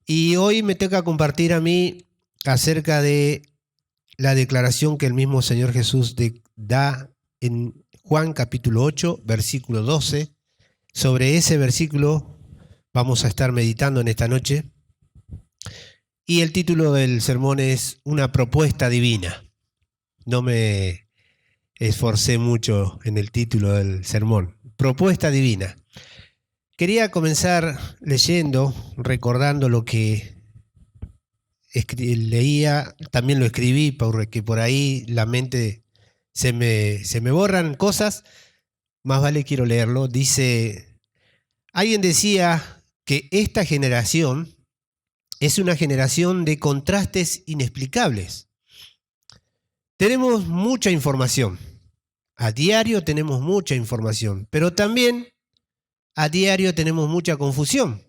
Y hoy me toca compartir a mí acerca de la declaración que el mismo Señor Jesús da en Juan capítulo 8, versículo 12. Sobre ese versículo vamos a estar meditando en esta noche. Y el título del sermón es Una propuesta divina. No me esforcé mucho en el título del sermón. Propuesta divina. Quería comenzar leyendo, recordando lo que leía, también lo escribí, porque por ahí la mente se me borran cosas, más vale quiero leerlo. Dice, alguien decía que esta generación es una generación de contrastes inexplicables. Tenemos mucha información, a diario tenemos mucha información, pero también a diario tenemos mucha confusión.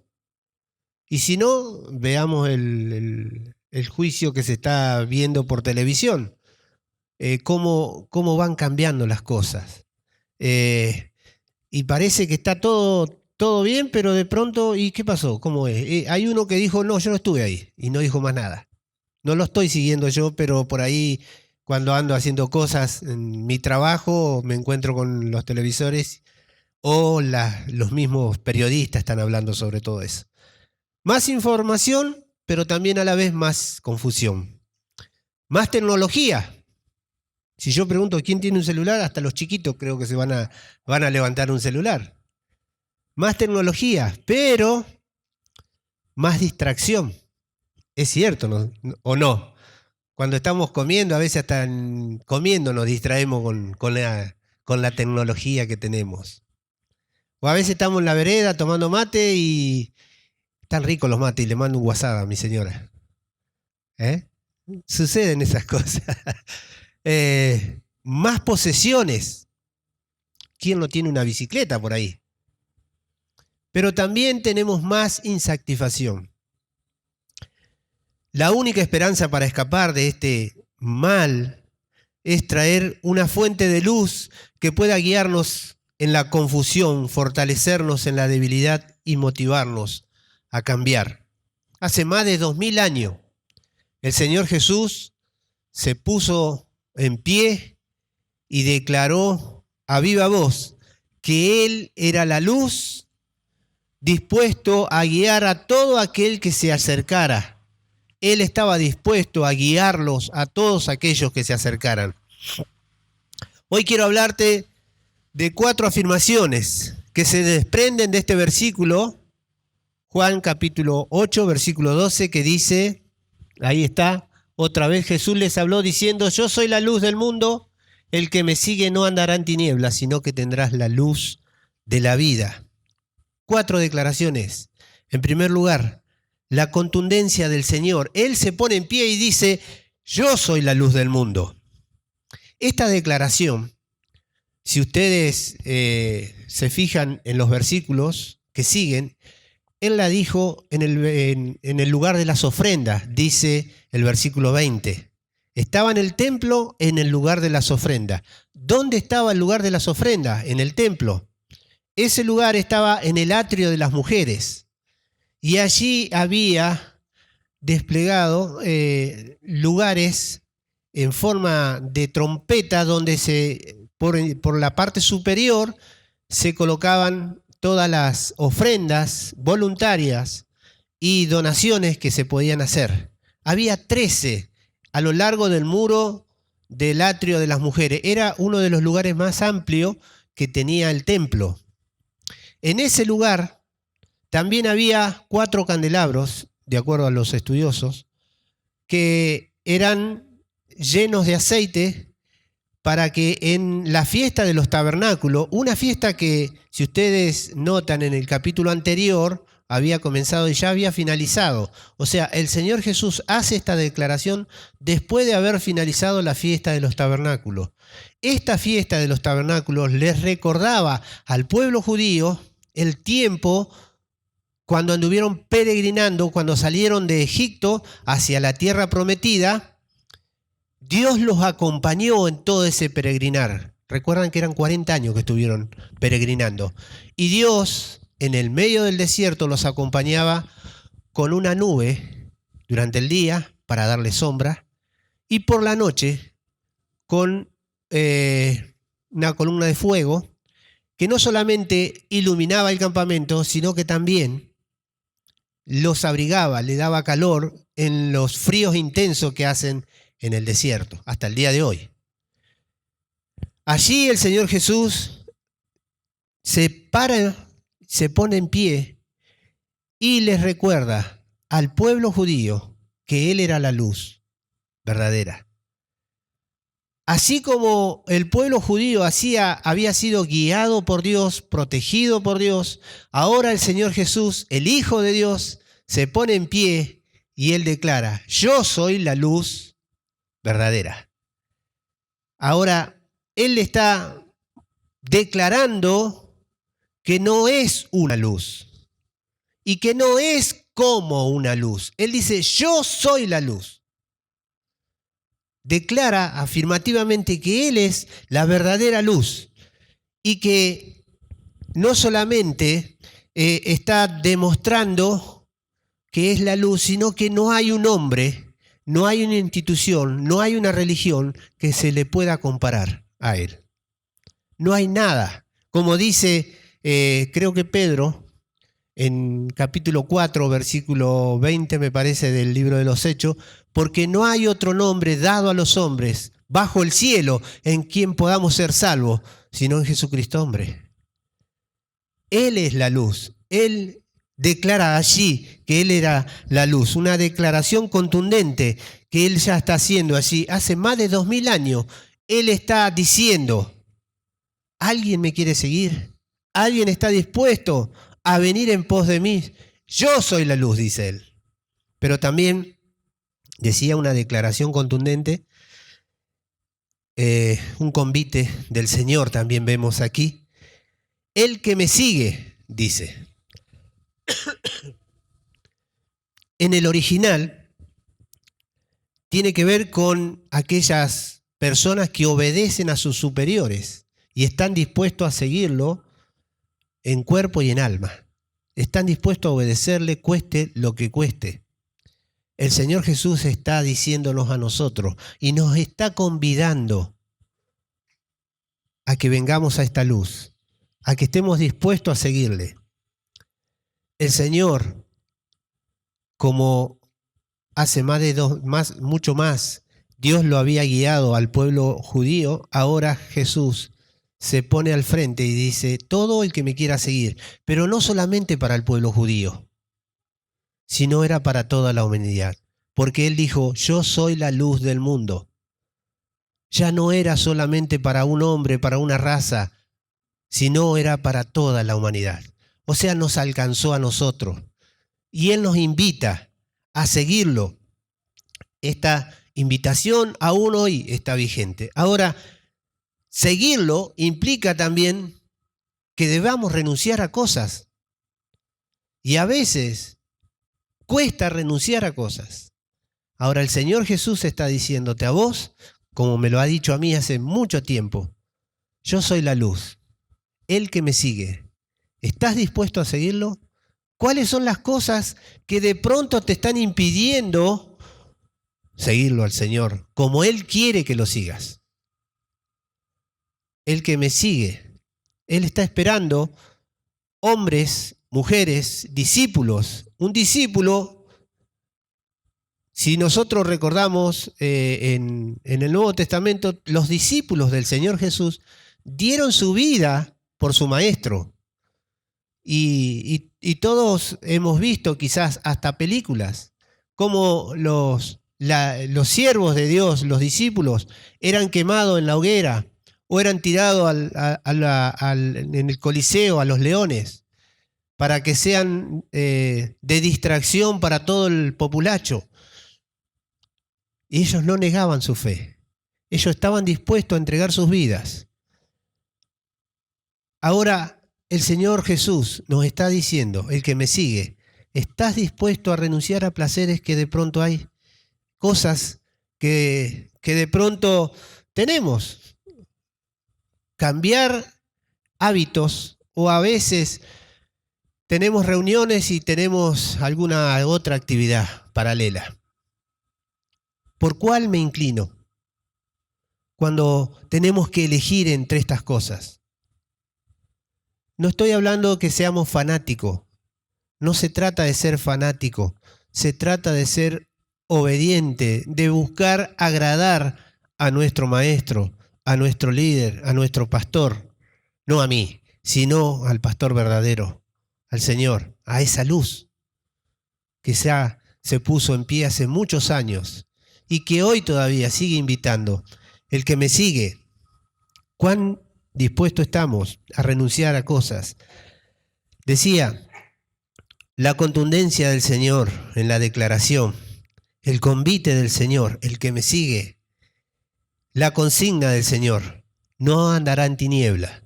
Y si no, veamos el juicio que se está viendo por televisión, cómo van cambiando las cosas. Y parece que está todo bien, pero de pronto, ¿y qué pasó? ¿Cómo es? Hay uno que dijo, no, yo no estuve ahí, y no dijo más nada. No lo estoy siguiendo yo, pero por ahí, cuando ando haciendo cosas en mi trabajo, me encuentro con los televisores o los mismos periodistas están hablando sobre todo eso. Más información, pero también a la vez más confusión. Más tecnología. Si yo pregunto quién tiene un celular, hasta los chiquitos creo que se van a levantar un celular. Más tecnología, pero más distracción. Es cierto, ¿no? ¿O no? Cuando estamos comiendo, a veces hasta comiendo nos distraemos con la tecnología que tenemos. O a veces estamos en la vereda tomando mate y están ricos los mates y le mando un WhatsApp a mi señora. Suceden esas cosas. Más posesiones. ¿Quién no tiene una bicicleta por ahí? Pero también tenemos más insatisfacción. La única esperanza para escapar de este mal es traer una fuente de luz que pueda guiarnos en la confusión, fortalecernos en la debilidad y motivarnos a cambiar. Hace más de 2000 años, el Señor Jesús se puso en pie y declaró a viva voz que Él era la luz, dispuesto a guiar a todo aquel que se acercara. Él estaba dispuesto a guiarlos a todos aquellos que se acercaran. Hoy quiero hablarte de 4 afirmaciones que se desprenden de este versículo, Juan capítulo 8, versículo 12, que dice, ahí está, otra vez Jesús les habló diciendo, yo soy la luz del mundo, el que me sigue no andará en tinieblas, sino que tendrás la luz de la vida. 4 declaraciones. En primer lugar, la contundencia del Señor. Él se pone en pie y dice, yo soy la luz del mundo. Esta declaración, si ustedes se fijan en los versículos que siguen, Él la dijo en el lugar de las ofrendas, dice el versículo 20. Estaba en el templo, en el lugar de las ofrendas. ¿Dónde estaba el lugar de las ofrendas? En el templo. Ese lugar estaba en el atrio de las mujeres. Y allí había desplegado lugares en forma de trompeta donde por la parte superior se colocaban todas las ofrendas voluntarias y donaciones que se podían hacer. Había 13 a lo largo del muro del atrio de las mujeres. Era uno de los lugares más amplios que tenía el templo. En ese lugar también había 4 candelabros, de acuerdo a los estudiosos, que eran llenos de aceite para que en la fiesta de los tabernáculos, una fiesta que, si ustedes notan en el capítulo anterior, había comenzado y ya había finalizado. O sea, el Señor Jesús hace esta declaración después de haber finalizado la fiesta de los tabernáculos. Esta fiesta de los tabernáculos les recordaba al pueblo judío el tiempo cuando anduvieron peregrinando, cuando salieron de Egipto hacia la tierra prometida. Dios los acompañó en todo ese peregrinar. Recuerdan que eran 40 años que estuvieron peregrinando. Y Dios, en el medio del desierto, los acompañaba con una nube durante el día para darle sombra y por la noche con una columna de fuego que no solamente iluminaba el campamento, sino que también los abrigaba, le daba calor en los fríos intensos que hacen en el desierto, hasta el día de hoy. Allí el Señor Jesús se para, se pone en pie y les recuerda al pueblo judío que Él era la luz verdadera. Así como el pueblo judío había sido guiado por Dios, protegido por Dios, ahora el Señor Jesús, el Hijo de Dios, se pone en pie y Él declara, yo soy la luz verdadera. Ahora, Él está declarando que no es una luz y que no es como una luz. Él dice, yo soy la luz. Declara afirmativamente que Él es la verdadera luz y que no solamente está demostrando que es la luz, sino que no hay un hombre, no hay una institución, no hay una religión que se le pueda comparar a Él. No hay nada. Como dice, creo que Pedro, en capítulo 4, versículo 20, me parece, del libro de los Hechos, porque no hay otro nombre dado a los hombres bajo el cielo en quien podamos ser salvos, sino en Jesucristo hombre. Él es la luz. Él declara allí que Él era la luz. Una declaración contundente que Él ya está haciendo allí. Hace más de 2000 años, Él está diciendo, ¿alguien me quiere seguir? ¿Alguien está dispuesto a venir en pos de mí? Yo soy la luz, dice Él. Pero también decía una declaración contundente, un convite del Señor también vemos aquí. El que me sigue, dice. En el original tiene que ver con aquellas personas que obedecen a sus superiores y están dispuestos a seguirlo en cuerpo y en alma. Están dispuestos a obedecerle, cueste lo que cueste. El Señor Jesús está diciéndonos a nosotros y nos está convidando a que vengamos a esta luz, a que estemos dispuestos a seguirle. El Señor, como hace mucho más, Dios lo había guiado al pueblo judío, ahora Jesús se pone al frente y dice, todo el que me quiera seguir, pero no solamente para el pueblo judío, sino era para toda la humanidad. Porque Él dijo, yo soy la luz del mundo. Ya no era solamente para un hombre, para una raza, sino era para toda la humanidad. O sea, nos alcanzó a nosotros. Y Él nos invita a seguirlo. Esta invitación aún hoy está vigente. Ahora, seguirlo implica también que debamos renunciar a cosas. Y a veces cuesta renunciar a cosas. Ahora el Señor Jesús está diciéndote a vos, como me lo ha dicho a mí hace mucho tiempo, yo soy la luz, el que me sigue. ¿Estás dispuesto a seguirlo? ¿Cuáles son las cosas que de pronto te están impidiendo seguirlo al Señor, como Él quiere que lo sigas? El que me sigue, Él está esperando hombres, mujeres, discípulos. Un discípulo, si nosotros recordamos en el Nuevo Testamento, los discípulos del Señor Jesús dieron su vida por su maestro. Y todos hemos visto quizás hasta películas, como los siervos de Dios, los discípulos, eran quemados en la hoguera o eran tirados en el Coliseo a los leones para que sean de distracción para todo el populacho. Y ellos no negaban su fe. Ellos estaban dispuestos a entregar sus vidas. Ahora el Señor Jesús nos está diciendo, el que me sigue, ¿estás dispuesto a renunciar a placeres que de pronto hay? Cosas que de pronto tenemos. Cambiar hábitos o a veces tenemos reuniones y tenemos alguna otra actividad paralela. ¿Por cuál me inclino cuando tenemos que elegir entre estas cosas? No estoy hablando que seamos fanáticos. No se trata de ser fanático. Se trata de ser obediente, de buscar agradar a nuestro maestro, a nuestro líder, a nuestro pastor. No a mí, sino al pastor verdadero, al Señor, a esa luz que se puso en pie hace muchos años y que hoy todavía sigue invitando. El que me sigue, ¿cuán dispuestos estamos a renunciar a cosas? Decía, la contundencia del Señor en la declaración, el convite del Señor, el que me sigue, la consigna del Señor, no andará en tiniebla.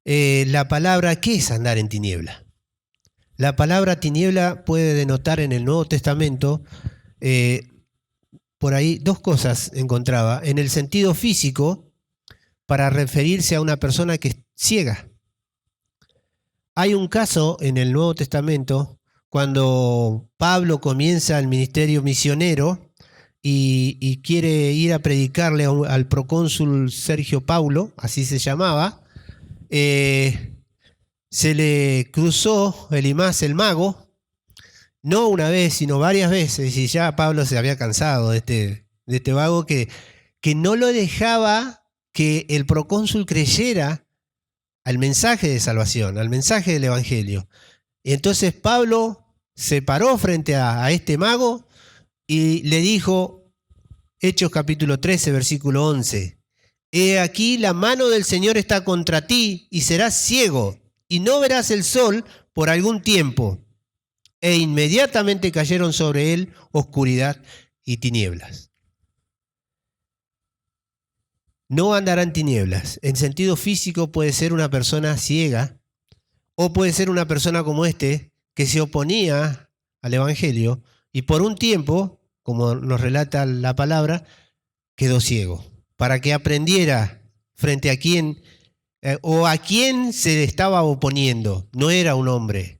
La palabra, ¿qué es andar en tiniebla? La palabra tiniebla puede denotar en el Nuevo Testamento, por ahí dos cosas encontraba. En el sentido físico, para referirse a una persona que es ciega. Hay un caso en el Nuevo Testamento cuando Pablo comienza el ministerio misionero y quiere ir a predicarle al procónsul Sergio Paulo, así se llamaba. Se le cruzó Elimás el mago, no una vez, sino varias veces, y ya Pablo se había cansado de este vago que no lo dejaba que el procónsul creyera al mensaje de salvación, al mensaje del evangelio. Y entonces Pablo se paró frente a este mago y le dijo, Hechos capítulo 13, versículo 11, «He aquí la mano del Señor está contra ti y serás ciego y no verás el sol por algún tiempo». E inmediatamente cayeron sobre él oscuridad y tinieblas. No andará en tinieblas. En sentido físico puede ser una persona ciega o puede ser una persona como este que se oponía al evangelio y por un tiempo, como nos relata la palabra, quedó ciego para que aprendiera frente a quién o a quién se le estaba oponiendo. No era un hombre,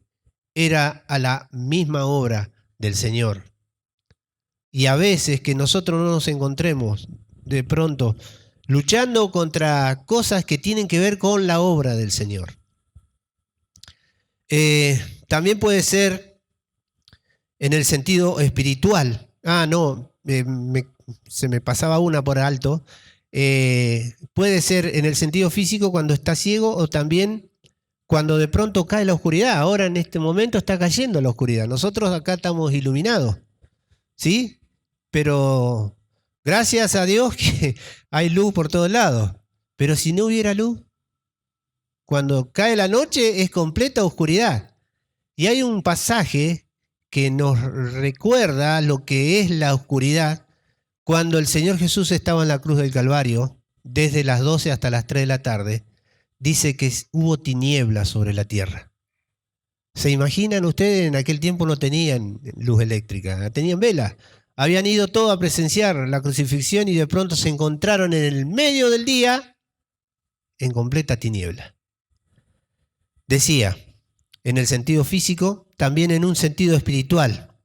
era a la misma obra del Señor. Y a veces que nosotros no nos encontremos de pronto luchando contra cosas que tienen que ver con la obra del Señor. También puede ser en el sentido espiritual. Se me pasaba una por alto. Puede ser en el sentido físico cuando está ciego o también cuando de pronto cae la oscuridad. Ahora en este momento está cayendo la oscuridad. Nosotros acá estamos iluminados, ¿sí? Pero gracias a Dios que hay luz por todos lados. Pero si no hubiera luz, cuando cae la noche es completa oscuridad. Y hay un pasaje que nos recuerda lo que es la oscuridad cuando el Señor Jesús estaba en la cruz del Calvario, desde las 12 hasta las 3 de la tarde, dice que hubo tinieblas sobre la tierra. ¿Se imaginan ustedes? En aquel tiempo no tenían luz eléctrica, tenían velas. Habían ido todos a presenciar la crucifixión y de pronto se encontraron en el medio del día en completa tiniebla. Decía, en el sentido físico, también en un sentido espiritual.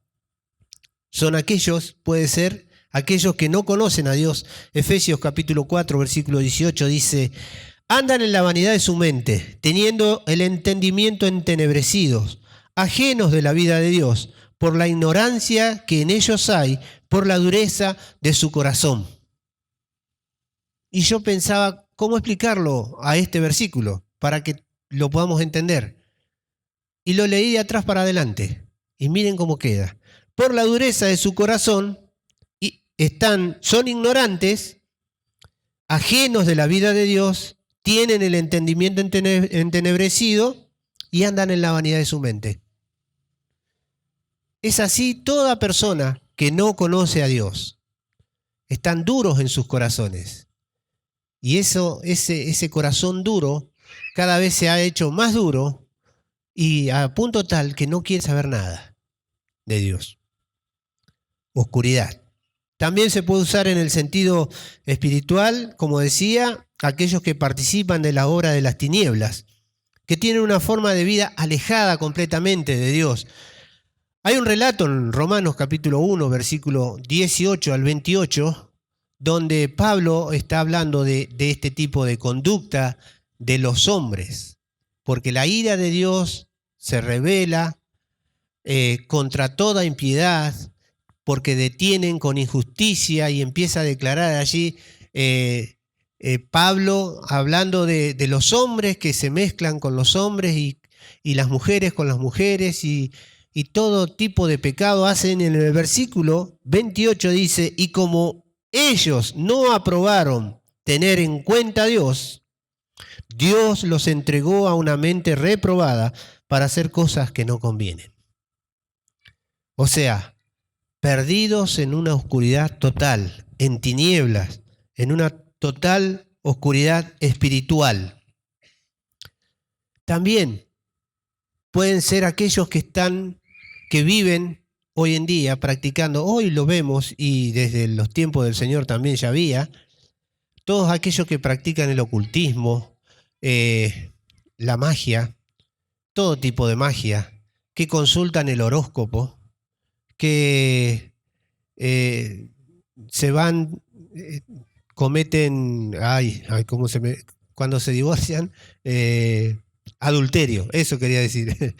Son aquellos, puede ser, aquellos que no conocen a Dios. Efesios capítulo 4, versículo 18 dice, andan en la vanidad de su mente, teniendo el entendimiento entenebrecidos, ajenos de la vida de Dios, por la ignorancia que en ellos hay, por la dureza de su corazón. Y yo pensaba, ¿cómo explicarlo a este versículo para que lo podamos entender? Y lo leí de atrás para adelante. Y miren cómo queda. Por la dureza de su corazón, son ignorantes, ajenos de la vida de Dios, tienen el entendimiento entenebrecido y andan en la vanidad de su mente. Es así toda persona que no conoce a Dios. Están duros en sus corazones. Y ese corazón duro cada vez se ha hecho más duro y a punto tal que no quiere saber nada de Dios. Oscuridad. También se puede usar en el sentido espiritual, como decía, aquellos que participan de la obra de las tinieblas, que tienen una forma de vida alejada completamente de Dios. Hay un relato en Romanos capítulo 1, versículo 18 al 28, donde Pablo está hablando de este tipo de conducta de los hombres, porque la ira de Dios se revela contra toda impiedad, porque detienen con injusticia, y empieza a declarar allí Pablo hablando de los hombres que se mezclan con los hombres y las mujeres con las mujeres y todo tipo de pecado hacen. En el versículo 28 dice, y como ellos no aprobaron tener en cuenta a Dios, Dios los entregó a una mente reprobada para hacer cosas que no convienen. O sea, perdidos en una oscuridad total, en tinieblas, en una total oscuridad espiritual. También pueden ser aquellos que viven hoy en día practicando, hoy lo vemos y desde los tiempos del Señor también ya había, todos aquellos que practican el ocultismo, la magia, todo tipo de magia, que consultan el horóscopo, que se van, cometen, cuando se divorcian, adulterio, eso quería decir,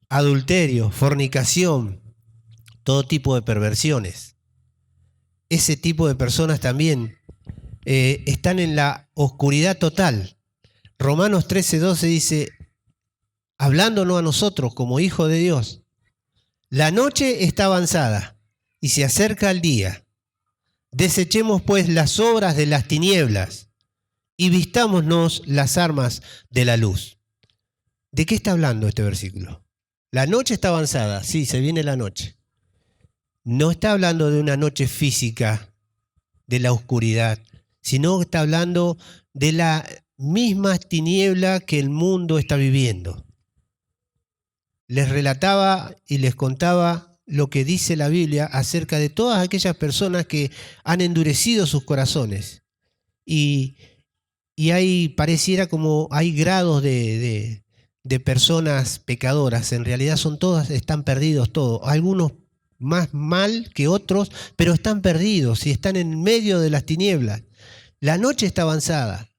adulterio, fornicación, todo tipo de perversiones. Ese tipo de personas también están en la oscuridad total. Romanos 13:12 dice, hablándonos a nosotros como hijos de Dios, la noche está avanzada y se acerca el día. Desechemos pues las obras de las tinieblas y vistámonos las armas de la luz. ¿De qué está hablando este versículo? La noche está avanzada, sí, se viene la noche. No está hablando de una noche física, de la oscuridad, sino está hablando de la misma tiniebla que el mundo está viviendo. Les relataba y les contaba lo que dice la Biblia acerca de todas aquellas personas que han endurecido sus corazones. Y hay, pareciera como hay grados de personas pecadoras. En realidad son todas, están perdidos todos. Algunos más mal que otros, pero están perdidos y están en medio de las tinieblas. La noche está avanzada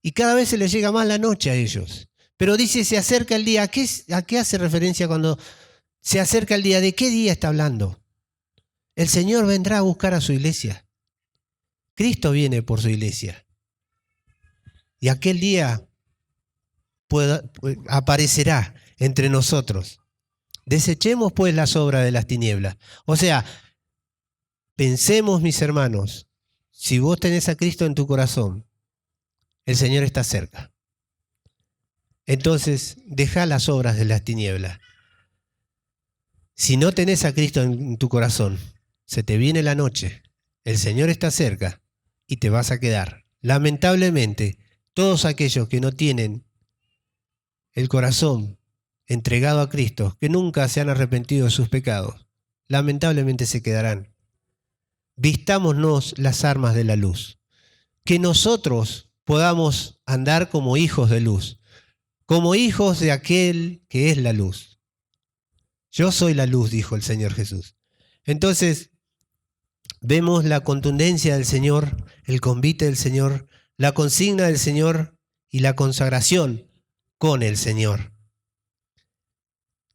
y cada vez se les llega más la noche a ellos. Pero dice, se acerca el día. ¿A qué hace referencia cuando se acerca el día? ¿De qué día está hablando? El Señor vendrá a buscar a su iglesia. Cristo viene por su iglesia. Y aquel día aparecerá entre nosotros. Desechemos pues las obras de las tinieblas. O sea, pensemos, mis hermanos, si vos tenés a Cristo en tu corazón, el Señor está cerca. Entonces, deja las obras de las tinieblas. Si no tenés a Cristo en tu corazón, se te viene la noche, el Señor está cerca y te vas a quedar. Lamentablemente, todos aquellos que no tienen el corazón entregado a Cristo, que nunca se han arrepentido de sus pecados, lamentablemente se quedarán. Vistámonos las armas de la luz. Que nosotros podamos andar como hijos de luz, como hijos de aquel que es la luz. Yo soy la luz, dijo el Señor Jesús. Entonces, vemos la contundencia del Señor, el convite del Señor, la consigna del Señor y la consagración con el Señor.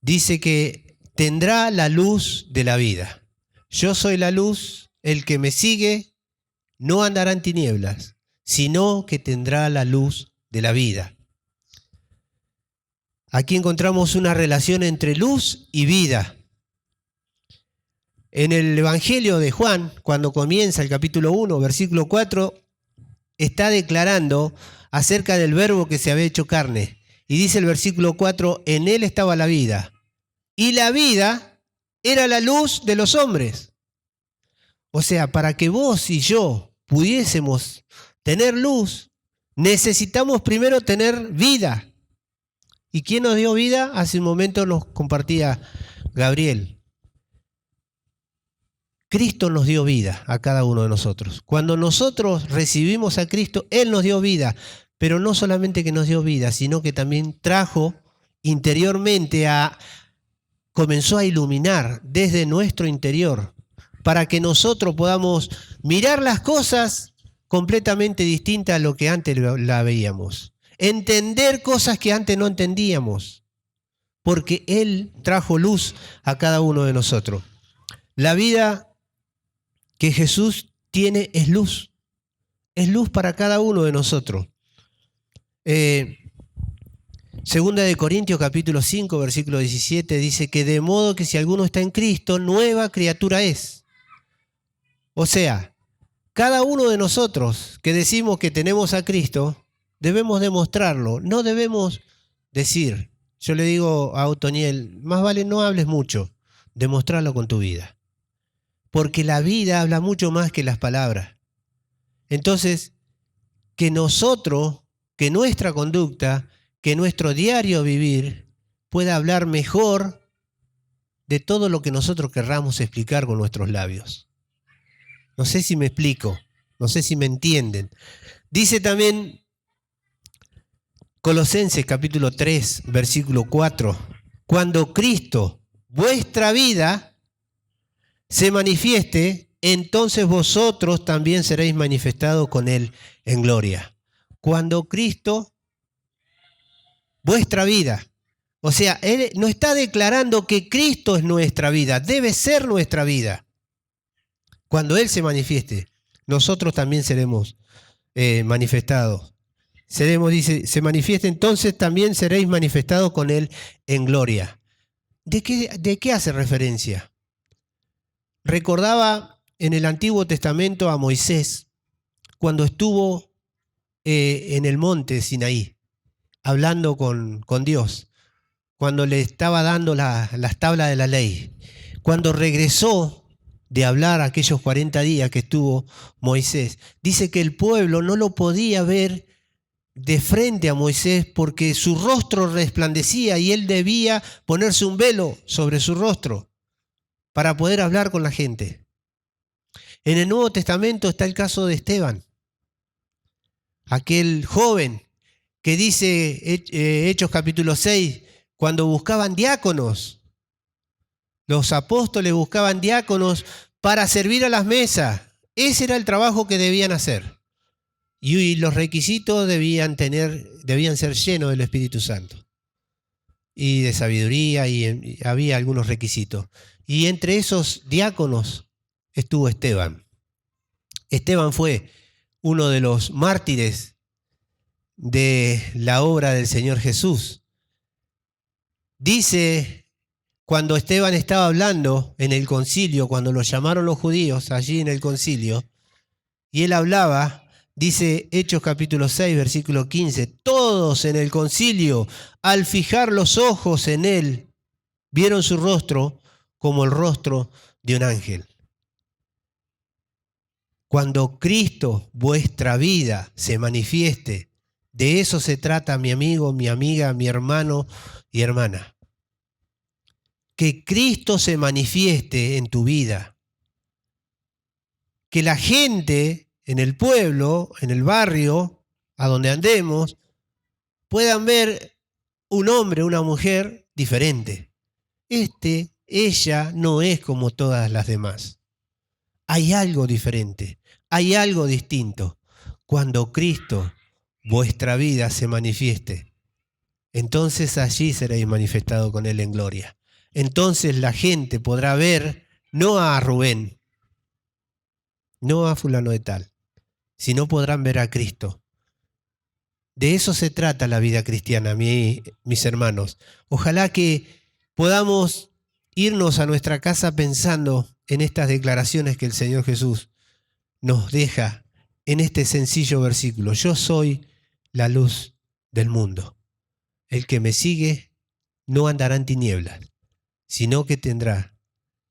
Dice que tendrá la luz de la vida. Yo soy la luz, el que me sigue no andará en tinieblas, sino que tendrá la luz de la vida. Aquí encontramos una relación entre luz y vida. En el Evangelio de Juan, cuando comienza el capítulo 1, versículo 4, está declarando acerca del verbo que se había hecho carne. Y dice el versículo 4, en él estaba la vida, y la vida era la luz de los hombres. O sea, para que vos y yo pudiésemos tener luz, necesitamos primero tener vida. ¿Y quién nos dio vida? Hace un momento nos compartía Gabriel. Cristo nos dio vida a cada uno de nosotros. Cuando nosotros recibimos a Cristo, Él nos dio vida. pero no solamente que nos dio vida, sino que también trajo interiormente comenzó a iluminar desde nuestro interior, para que nosotros podamos mirar las cosas completamente distintas a lo que antes la veíamos. Entender cosas que antes no entendíamos, porque Él trajo luz a cada uno de nosotros. La vida que Jesús tiene es luz para cada uno de nosotros. Segunda de Corintios capítulo 5, versículo 17 dice que de modo que si alguno está en Cristo, nueva criatura es. O sea, cada uno de nosotros que decimos que tenemos a Cristo, debemos demostrarlo. No debemos decir, yo le digo a Otoniel, más vale no hables mucho, demostrarlo con tu vida. Porque la vida habla mucho más que las palabras. Entonces, que nosotros, que nuestra conducta, que nuestro diario vivir pueda hablar mejor de todo lo que nosotros querramos explicar con nuestros labios. No sé si me explico, no sé si me entienden. Dice también Colosenses capítulo 3, versículo 4, cuando Cristo, vuestra vida, se manifieste, entonces vosotros también seréis manifestados con Él en gloria. Cuando Cristo, vuestra vida, o sea, Él no está declarando que Cristo es nuestra vida, debe ser nuestra vida. Cuando Él se manifieste, nosotros también seremos manifestados. Dice, se manifieste, entonces también seréis manifestados con Él en gloria. ¿De qué hace referencia? Recordaba en el Antiguo Testamento a Moisés cuando estuvo en el monte Sinaí, hablando con Dios, cuando le estaba dando las tablas de la ley. Cuando regresó de hablar aquellos 40 días que estuvo Moisés, dice que el pueblo no lo podía ver de frente a Moisés porque su rostro resplandecía y él debía ponerse un velo sobre su rostro para poder hablar con la gente. En el Nuevo Testamento está el caso de Esteban, aquel joven que dice Hechos capítulo 6, cuando buscaban diáconos, los apóstoles buscaban diáconos para servir a las mesas. Ese era el trabajo que debían hacer. Y los requisitos debían ser llenos del Espíritu Santo y de sabiduría, y había algunos requisitos. Y entre esos diáconos estuvo Esteban. Esteban fue uno de los mártires de la obra del Señor Jesús. Dice, cuando Esteban estaba hablando en el concilio, cuando lo llamaron los judíos allí en el concilio, y él hablaba, dice Hechos capítulo 6, versículo 15, todos en el concilio, al fijar los ojos en él, vieron su rostro como el rostro de un ángel. Cuando Cristo, vuestra vida, se manifieste, de eso se trata, mi amigo, mi amiga, mi hermano y hermana. Que Cristo se manifieste en tu vida. Que la gente en el pueblo, en el barrio, a donde andemos, puedan ver un hombre, una mujer diferente. Ella no es como todas las demás. Hay algo diferente, hay algo distinto. Cuando Cristo, vuestra vida, se manifieste, entonces allí seréis manifestados con Él en gloria. Entonces la gente podrá ver no a Rubén, no a fulano de tal, sino podrán ver a Cristo. De eso se trata la vida cristiana, mis hermanos. Ojalá que podamos irnos a nuestra casa pensando en estas declaraciones que el Señor Jesús nos deja en este sencillo versículo. Yo soy la luz del mundo. El que me sigue no andará en tinieblas, sino que tendrá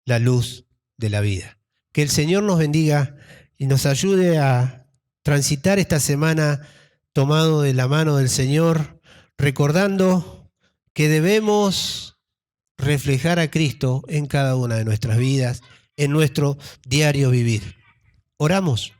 la luz de la vida. Que el Señor nos bendiga y nos ayude a transitar esta semana tomado de la mano del Señor, recordando que debemos reflejar a Cristo en cada una de nuestras vidas, en nuestro diario vivir. Oramos.